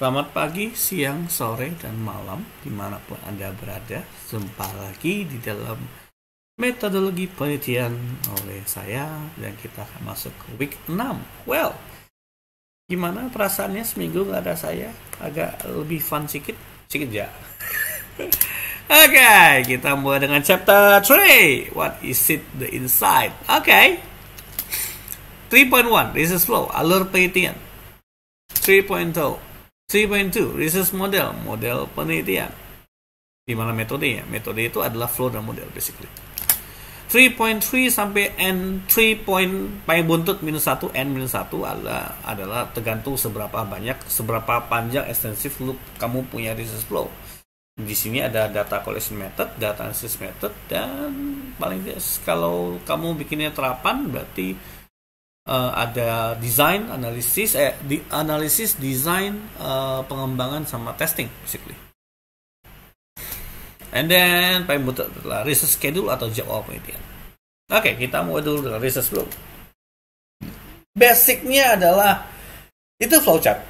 Selamat pagi, siang, sore, dan malam dimanapun Anda berada. Jumpa lagi di dalam metodologi penelitian oleh saya, dan kita akan masuk ke week 6. Well, gimana perasaannya seminggu nggak ada saya? Agak lebih fun sedikit? Sedikit ya. Oke, kita mulai dengan chapter 3. What is it, the inside? Oke. 3.1, research flow, alur penelitian. 3.2, research model, model penelitian. Di mana metodenya? Metode itu adalah flow dan model basically. 3.3 sampai N3 paling buntut minus 1, N minus 1 adalah tergantung seberapa panjang ekstensif loop kamu punya research flow. Di sini ada data collection method, data analysis method, dan paling kalau kamu bikinnya terapan berarti ada design, analisis, design, pengembangan sama testing basically. And then paling butuh adalah research schedule atau jadwal penelitian. Oke, kita mulai dulu dengan research flow. Basicnya adalah itu flowchart,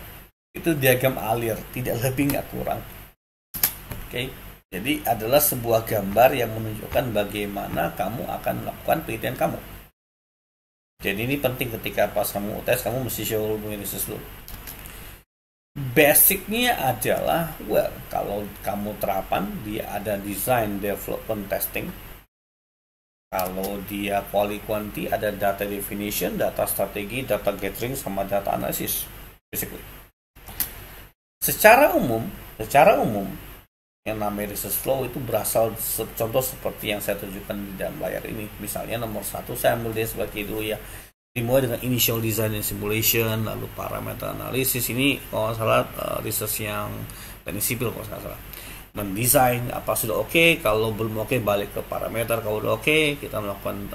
itu diagram alir, tidak lebih nggak kurang. Oke, jadi adalah sebuah gambar yang menunjukkan bagaimana kamu akan melakukan penelitian kamu. Jadi ini penting ketika pas kamu tes, kamu mesti show research flow. Basicnya adalah, kalau kamu terapan, dia ada design, development, testing. Kalau dia quality, ada data definition, data strategi, data gathering, sama data analysis, basically. Secara umum, yang namanya research flow itu berasal, contoh seperti yang saya tunjukkan di dalam layar ini. Misalnya nomor 1, saya ambil dia sebagai dulu ya. Dimulai dengan initial design and simulation, lalu parameter analisis. Ini kalau nggak salah research yang teknik sipil kalau nggak salah. Mendesain apa sudah oke, kalau belum oke balik ke parameter. Kalau udah oke, kita melakukan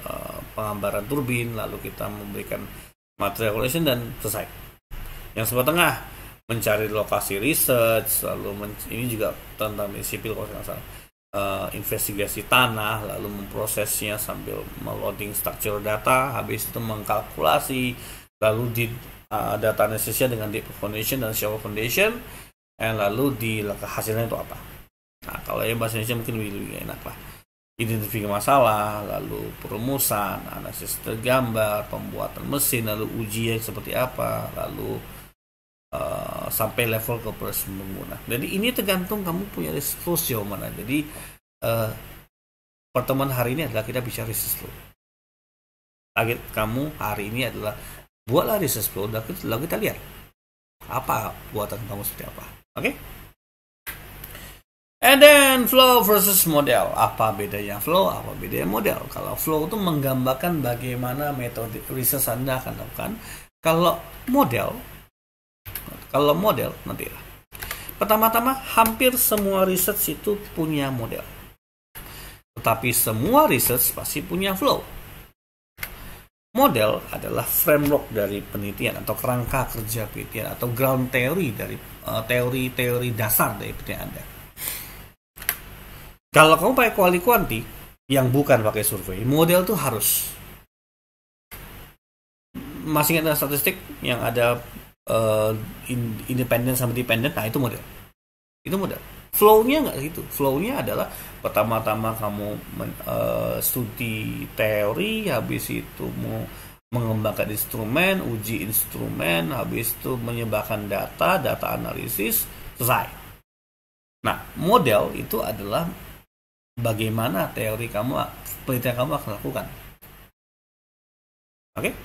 penggambaran turbin, lalu kita memberikan material collection dan selesai. Yang sebelah tengah mencari lokasi research, lalu ini juga tentang sipil kalau nggak salah. Investigasi tanah, lalu memprosesnya sambil meloading structure data, habis itu mengkalkulasi, lalu di data analisisnya dengan deep foundation dan shallow foundation, dan lalu di hasilnya itu apa. Nah, kalau yang bahasa Indonesia mungkin lebih enak lah. Identifikasi masalah, lalu perumusan, analisis tergambar, pembuatan mesin, lalu ujian seperti apa, lalu sampai level ke proses pengguna. Jadi ini tergantung kamu punya research flow sejauh mana. Jadi pertemuan hari ini adalah kita bicara research flow. Target kamu hari ini adalah buatlah research flow, lalu kita lihat apa buatan kamu seperti apa. Oke? And then flow versus model. Apa bedanya flow? Apa bedanya model? Kalau flow itu menggambarkan bagaimana metode research Anda akan lakukan. Kalau model nanti lah. Pertama-tama hampir semua research itu punya model. Tetapi semua research pasti punya flow. Model adalah framework dari penelitian atau kerangka kerja penelitian atau ground theory dari teori-teori dasar dari penelitian Anda. Kalau kamu pakai quality yang bukan pakai survei, model tuh harus. Masih ingat statistik yang ada independen sama dependent, nah itu model. Flow-nya nggak gitu. Flow-nya adalah pertama-tama kamu studi teori, habis itu mau mengembangkan instrumen, uji instrumen, habis itu menyebarkan data analisis, selesai. Nah, model itu adalah bagaimana teori kamu, penelitian kamu akan lakukan. Oke?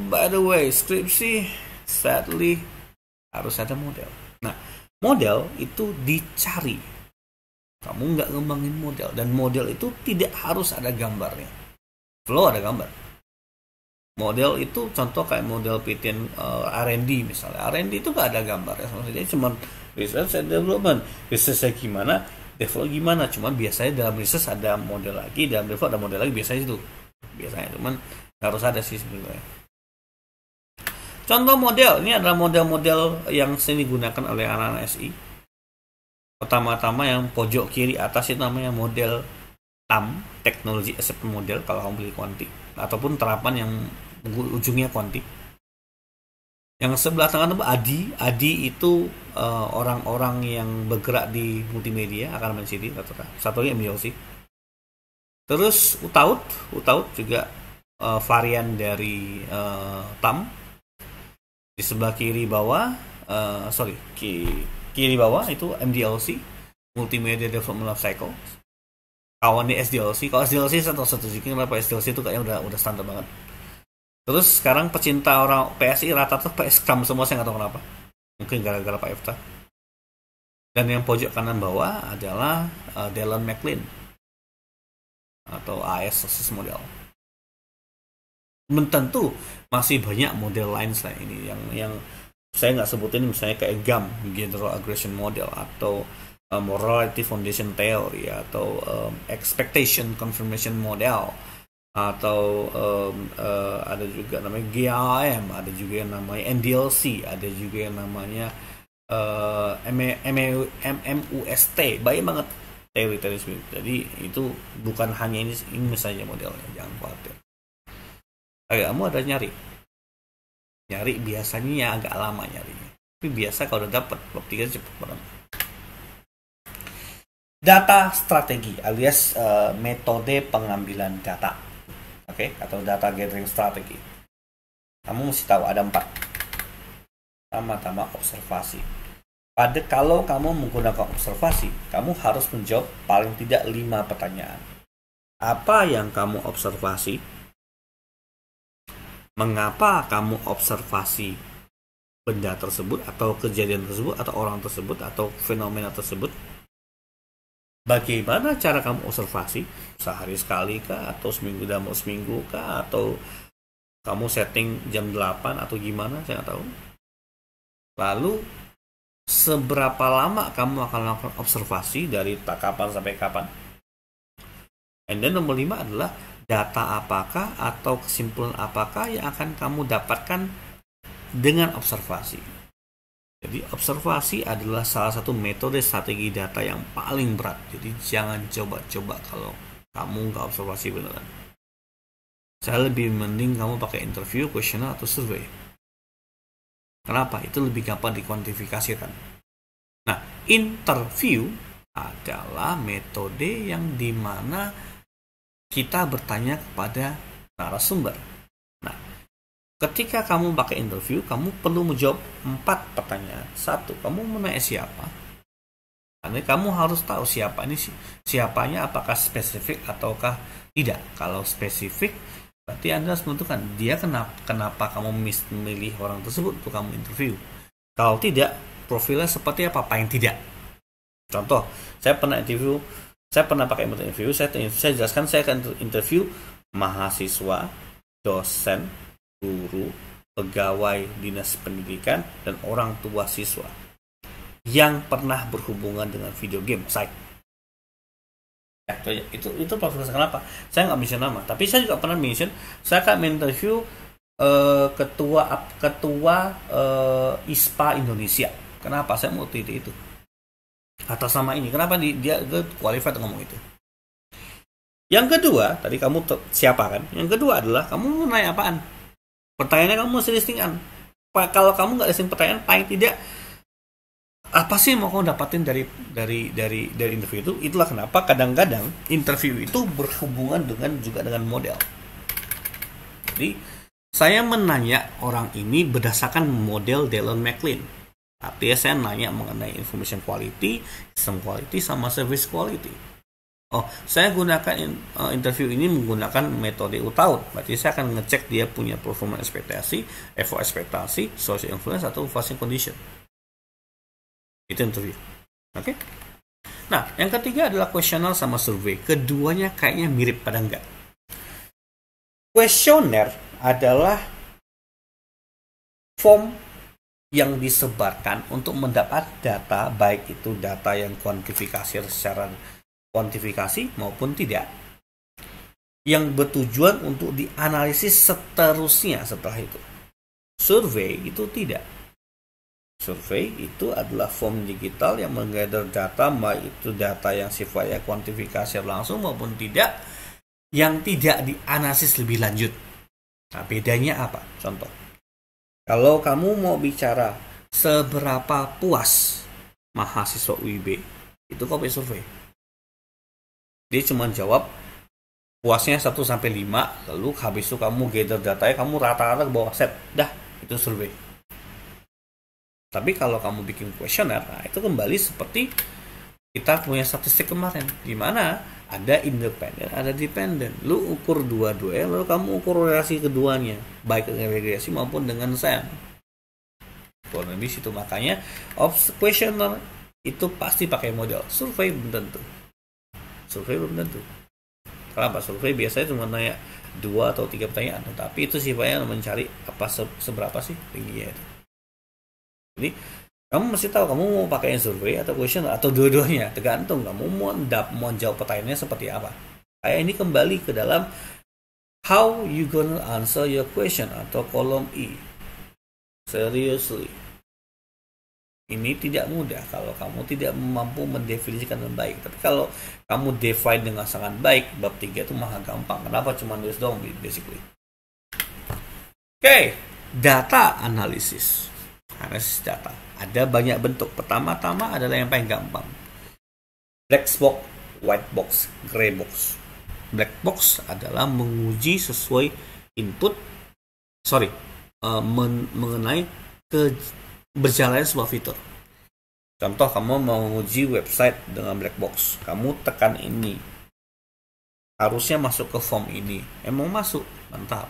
By the way, skripsi sadly harus ada model. Nah, model itu dicari. Kamu nggak ngembangin model, dan model itu tidak harus ada gambarnya. Flow ada gambar. Model itu contoh kayak model penelitian R&D misalnya. R&D itu nggak ada gambarnya, sama saja cuma research and development. Researchnya gimana, develop gimana. Cuma biasanya dalam research ada model lagi, dalam develop ada model lagi, biasanya itu. Biasanya cuman harus ada sih sebenarnya. Contoh model, ini adalah model-model yang sering digunakan oleh anak-anak SI. Pertama-tama yang pojok kiri atas itu namanya model TAM, Technology Acceptance Model, kalau kamu beli kuanti, ataupun terapan yang ujungnya kuanti. Yang sebelah tengah itu ADI. ADI itu orang-orang yang bergerak di multimedia, akan MNCD rata-rata. Satu lagi MDLC. Terus UTAUT juga varian dari TAM. Di sebelah kiri bawah, kiri bawah itu MDLC, Multimedia Development Life Cycle. Kawannya SDLC. Kalau SDLC saya tahu satu juga, kenapa SDLC itu kayaknya udah standar banget. Terus sekarang pecinta orang PSI rata-rata pakai Scrum semua, saya nggak tahu kenapa. Mungkin gara-gara Pak Efta. Dan yang pojok kanan bawah adalah Dallin McLean atau AS Success Model. Tentu masih banyak model lain selain ini yang saya nggak sebutin, misalnya kayak GAM, General Aggression Model, atau Morality Foundation Theory, atau Expectation Confirmation Model, atau ada juga namanya GAM, ada juga yang namanya NDLC, ada juga yang namanya MUST. Banyak banget teori-teori. Jadi itu bukan hanya ini saja modelnya, jangan khawatir. Kamu ada nyari biasanya agak lama nyarinya, tapi biasa kalau udah dapat bab 3 cepet banget. Data strategi alias metode pengambilan data, atau data gathering strategi. Kamu mesti tahu ada 4. Pertama observasi. Kalau kamu menggunakan observasi, kamu harus menjawab paling tidak 5 pertanyaan. Apa yang kamu observasi? Mengapa kamu observasi benda tersebut, atau kejadian tersebut, atau orang tersebut, atau fenomena tersebut? Bagaimana cara kamu observasi? Sehari sekali kah, atau seminggu dalam seminggu kah, atau kamu setting jam 8 atau gimana, saya nggak tahu. Lalu seberapa lama kamu akan melakukan observasi, dari kapan sampai kapan? And then nomor 5 adalah data apakah atau kesimpulan apakah yang akan kamu dapatkan dengan observasi. Jadi observasi adalah salah satu metode strategi data yang paling berat. Jadi jangan coba-coba kalau kamu nggak observasi beneran. Saya lebih mending kamu pakai interview, questionnaire, atau survei. Kenapa? Itu lebih gampang dikuantifikasikan. Nah, interview adalah metode yang dimana kita bertanya kepada narasumber. Nah, ketika kamu pakai interview, kamu perlu menjawab 4 pertanyaan. 1, kamu menanya siapa? Karena kamu harus tahu siapa ini, siapanya apakah spesifik ataukah tidak. Kalau spesifik, berarti Anda harus menentukan dia kenapa kamu memilih orang tersebut untuk kamu interview. Kalau tidak, profilnya seperti apa yang tidak. Contoh, saya pernah pakai metode interview. Saya jelaskan, saya akan interview mahasiswa, dosen, guru, pegawai dinas pendidikan, dan orang tua siswa yang pernah berhubungan dengan video game. Itu profil. Kenapa? Saya nggak mention nama, tapi saya juga pernah mention saya akan interview ketua ISPA Indonesia. Kenapa? Saya mau itu atas nama ini. Kenapa dia qualified ngomong itu? Yang kedua, tadi kamu siapa kan? Yang kedua adalah kamu mau nanya apaan? Pertanyaannya kamu mesti listingan. Kalau kamu nggak listing pertanyaan, paling tidak apa sih yang mau kamu dapatin dari interview itu? Itulah kenapa kadang-kadang interview itu berhubungan dengan model. Jadi saya menanya orang ini berdasarkan model Dallin McLean. Artinya saya nanya mengenai information quality, system quality, sama service quality. Saya gunakan interview ini menggunakan metode UTAUT. Berarti saya akan ngecek dia punya performance ekspektasi, effort ekspektasi, social influence, atau fashion condition. Itu interview. Oke? Nah, yang ketiga adalah questionnaire sama survei. Keduanya kayaknya mirip pada enggak. Questionnaire adalah form yang disebarkan untuk mendapat data, baik itu data yang kuantifikasi secara kuantifikasi maupun tidak, yang bertujuan untuk dianalisis seterusnya setelah itu. Survei itu tidak. Survei itu adalah form digital yang menggather data, baik itu data yang sifatnya kuantifikasi langsung maupun tidak, yang tidak dianalisis lebih lanjut. Nah, bedanya apa? Contoh, Kalau kamu mau bicara seberapa puas mahasiswa UIB, itu copy survei. Dia cuma jawab puasnya 1 sampai 5, lalu habis itu kamu gather datanya, kamu rata-rata ke bawah set. Dah, itu survei. Tapi kalau kamu bikin kuesioner, nah itu kembali seperti kita punya statistik kemarin, di mana ada independen, ada dependen. Lu ukur dua-duanya, lalu kamu ukur relasi keduanya, baik dengan regresi maupun dengan SEM. Kurang lebih situ. Makanya questionnaire itu pasti pakai model. Survei belum tentu. Kenapa? Survei biasanya cuma nanya 2 atau 3 pertanyaan, tapi itu sifatnya mencari apa seberapa sih tingginya itu. Jadi kamu mesti tahu kamu mau pakai survei atau questionnaire atau dua-duanya, tergantung kamu mau jawab pertanyaannya seperti apa. Kayak ini kembali ke dalam how you gonna answer your question atau kolom E. Seriously, ini tidak mudah kalau kamu tidak mampu mendefinisikan dengan baik. Tapi kalau kamu define dengan sangat baik, bab 3 itu maha gampang. Kenapa cuma nulis doang basically? Oke, data analisis. Analisis data. Ada banyak bentuk. Pertama-tama adalah yang paling gampang. Black box, white box, gray box. Black box adalah menguji sesuai input, mengenai berjalannya sebuah fitur. Contoh, kamu mau menguji website dengan black box, kamu tekan ini, harusnya masuk ke form ini, emang masuk, mantap.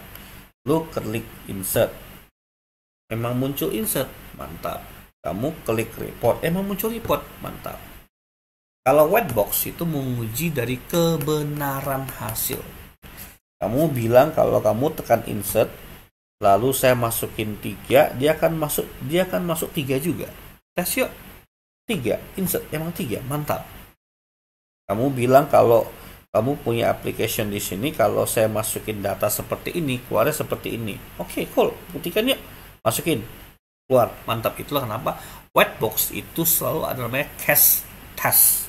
Lu klik insert, emang muncul insert, mantap. Kamu klik report, emang muncul report, mantap. Kalau white box itu menguji dari kebenaran hasil. Kamu bilang kalau kamu tekan insert, lalu saya masukin 3, dia akan masuk 3 juga. Tes yuk. 3, insert, emang 3, mantap. Kamu bilang kalau kamu punya application di sini, kalau saya masukin data seperti ini, keluarnya seperti ini. Oke, cool. Buktikan yuk. Masukin. Keluar, mantap. Itulah kenapa white box itu selalu ada namanya case test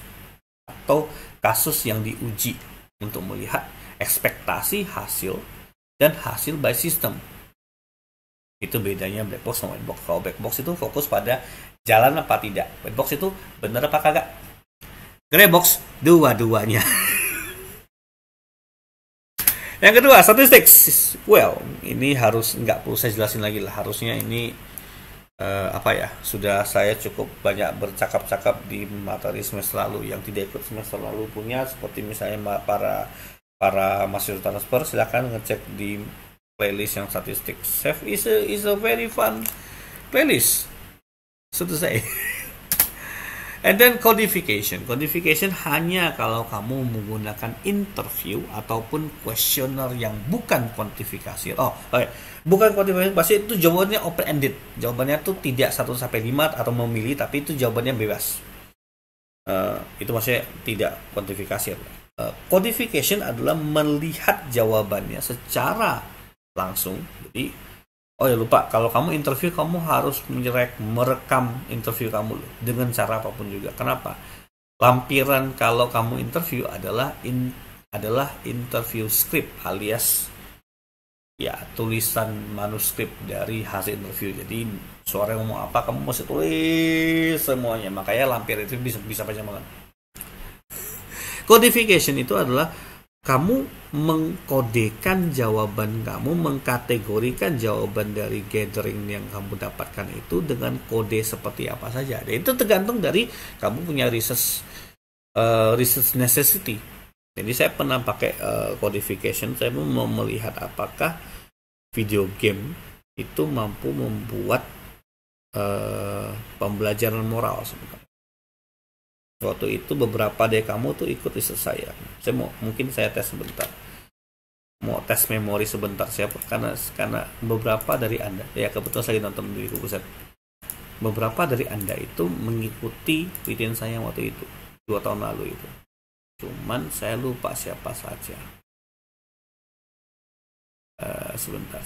atau kasus yang diuji untuk melihat ekspektasi hasil dan hasil by system. Itu bedanya black box sama white box. Kalau black box itu fokus pada jalan apa tidak. White box itu benar apa kagak. Gray box dua-duanya. Yang kedua, statistik. Well, ini harus nggak perlu saya jelasin lagi lah. Harusnya ini sudah saya cukup banyak bercakap-cakap di materi semester lalu. Yang tidak ikut semester lalu punya, seperti misalnya para mahasiswa transfer, silakan ngecek di playlist yang statistik. Chef is a very fun playlist, so to say. And then codification hanya kalau kamu menggunakan interview ataupun questionnaire yang bukan kuantifikasi. Bukan kuantifikasi, pasti itu jawabannya open ended. Jawabannya tuh tidak 1 sampai 5 atau memilih, tapi itu jawabannya bebas. Itu maksudnya tidak kuantifikasi. Codification adalah melihat jawabannya secara langsung. Jadi lupa, kalau kamu interview, kamu harus merekam interview kamu dengan cara apapun juga. Kenapa? Lampiran kalau kamu interview adalah interview script, alias tulisan manuskrip dari hasil interview. Jadi suara ngomong apa, kamu mesti tulis semuanya. Makanya lampiran itu bisa panjang banget. Codification itu adalah kamu mengkodekan jawaban kamu, mengkategorikan jawaban dari gathering yang kamu dapatkan itu dengan kode seperti apa saja. Dan itu tergantung dari kamu punya research necessity. Jadi saya pernah pakai codification, saya mau melihat apakah video game itu mampu membuat pembelajaran moral sebenarnya. Waktu itu beberapa dari kamu tuh ikut riset saya. Mungkin saya tes sebentar. Mau tes memori sebentar siapa? Karena beberapa dari Anda, ya kebetulan saya nonton di Kukuset. Beberapa dari Anda itu mengikuti video saya waktu itu 2 tahun lalu itu. Cuman saya lupa siapa saja. Sebentar.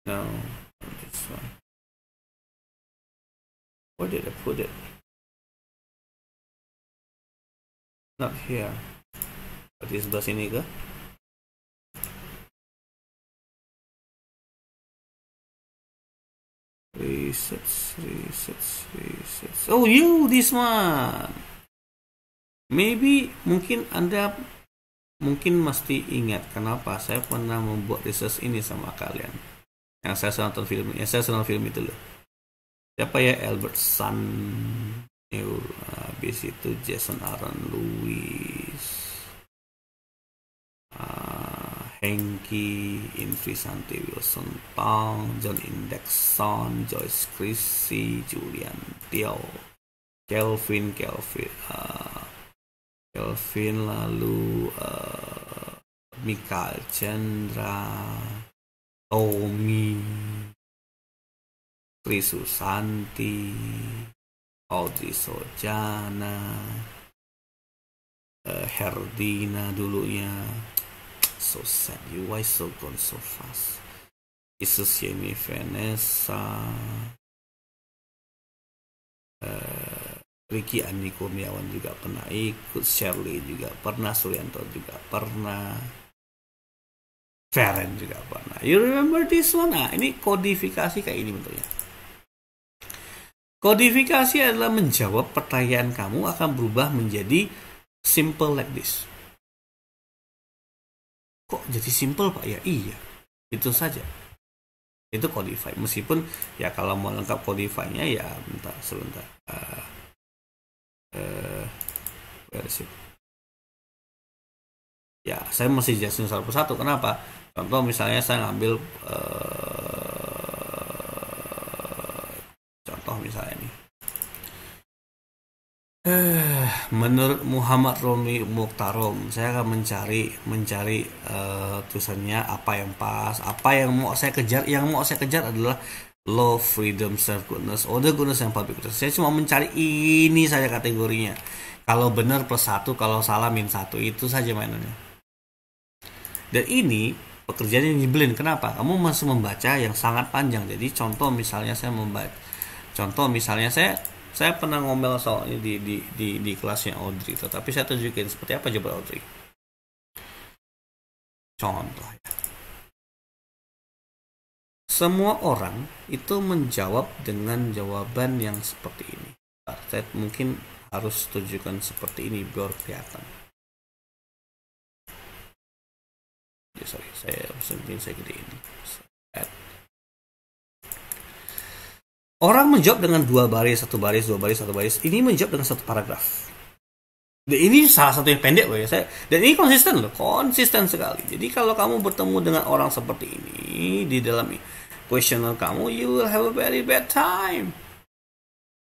No, this one. Where did I put it? Not here. Di sebelah sini ke? Research. Oh, this one. Maybe mungkin Anda mesti ingat kenapa saya pernah membuat research ini sama kalian. Yang saya nonton film itu loh. Siapa ya? Albert Sun. Habis itu Jason Aaron Lewis. Henki, Infrisante Wilson Pang, John Indexon, Joyce Chrissy, Julian Teo, Kelvin, lalu Mikael Chandra, Tommy, Tri Susanti, Audrey Sojana, Herdina dulunya. So sad, you why so gone so fast. Isus Yemi Vanessa, Ricky Andi Kurniawan juga pernah ikut, Shirley juga pernah, Suryanto juga pernah, Feren juga pernah. You remember this one? Nah, ini kodifikasi kayak ini bentuknya. Kodifikasi adalah menjawab pertanyaan kamu akan berubah menjadi simple like this. Kok jadi simple Pak? Ya iya, itu saja. Itu codify. Meskipun ya kalau mau lengkap codify-nya ya sebentar. Where is it? Ya, saya masih jelasin satu persatu. Kenapa? Contoh misalnya saya ngambil contoh misalnya nih. Menurut Muhammad Romi Mukhtarom, saya akan mencari tulisannya apa yang pas, apa yang mau saya kejar. Yang mau saya kejar adalah love, freedom, self goodness, other goodness, and public goodness. Saya cuma mencari ini saja kategorinya. Kalau benar plus 1, kalau salah min 1, itu saja mainannya. Dan ini pekerjaan yang nyebelin. Kenapa? Kamu masih membaca yang sangat panjang. Jadi contoh misalnya saya pernah ngomel soal ini di kelasnya Audrey, tetapi saya tunjukin seperti apa coba Audrey. Contoh ya. Semua orang itu menjawab dengan jawaban yang seperti ini. Saya mungkin harus tunjukkan seperti ini biar kelihatan. Saya gede ini. Orang menjawab dengan 2 baris, 1 baris, 2 baris, 1 baris. Ini menjawab dengan 1 paragraf. Dan ini salah satu yang pendek loh ya. Dan ini konsisten sekali. Jadi kalau kamu bertemu dengan orang seperti ini di dalam questionnaire kamu, you will have a very bad time.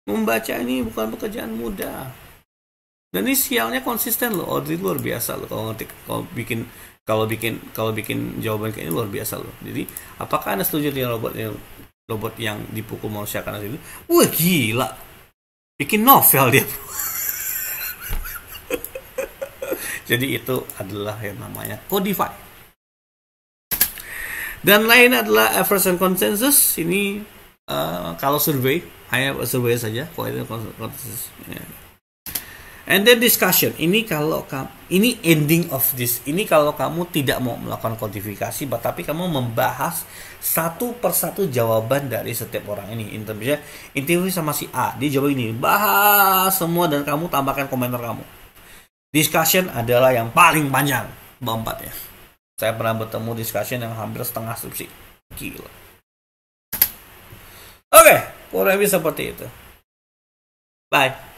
Membaca ini bukan pekerjaan mudah. Dan ini sialnya konsisten loh. Audrey luar biasa loh kalau bikin jawaban kayak ini luar biasa loh. Jadi apakah Anda setuju dengan robot yang dipukul manusia karena itu? Wah gila, bikin novel dia. Jadi itu adalah yang namanya codify. Dan lain adalah average and consensus. Ini kalau survei, hanya survei saja. Consensus. And then discussion. Ini ending of this. Ini kalau kamu tidak mau melakukan kodifikasi, tapi kamu membahas satu persatu jawaban dari setiap orang ini. Interview sama si A, dia jawab ini, bahas semua dan kamu tambahkan komentar kamu. Discussion adalah yang paling panjang, 4 ya. Saya pernah bertemu discussion yang hampir setengah skripsi. Gila. Oke, kurang lebih seperti itu. Bye.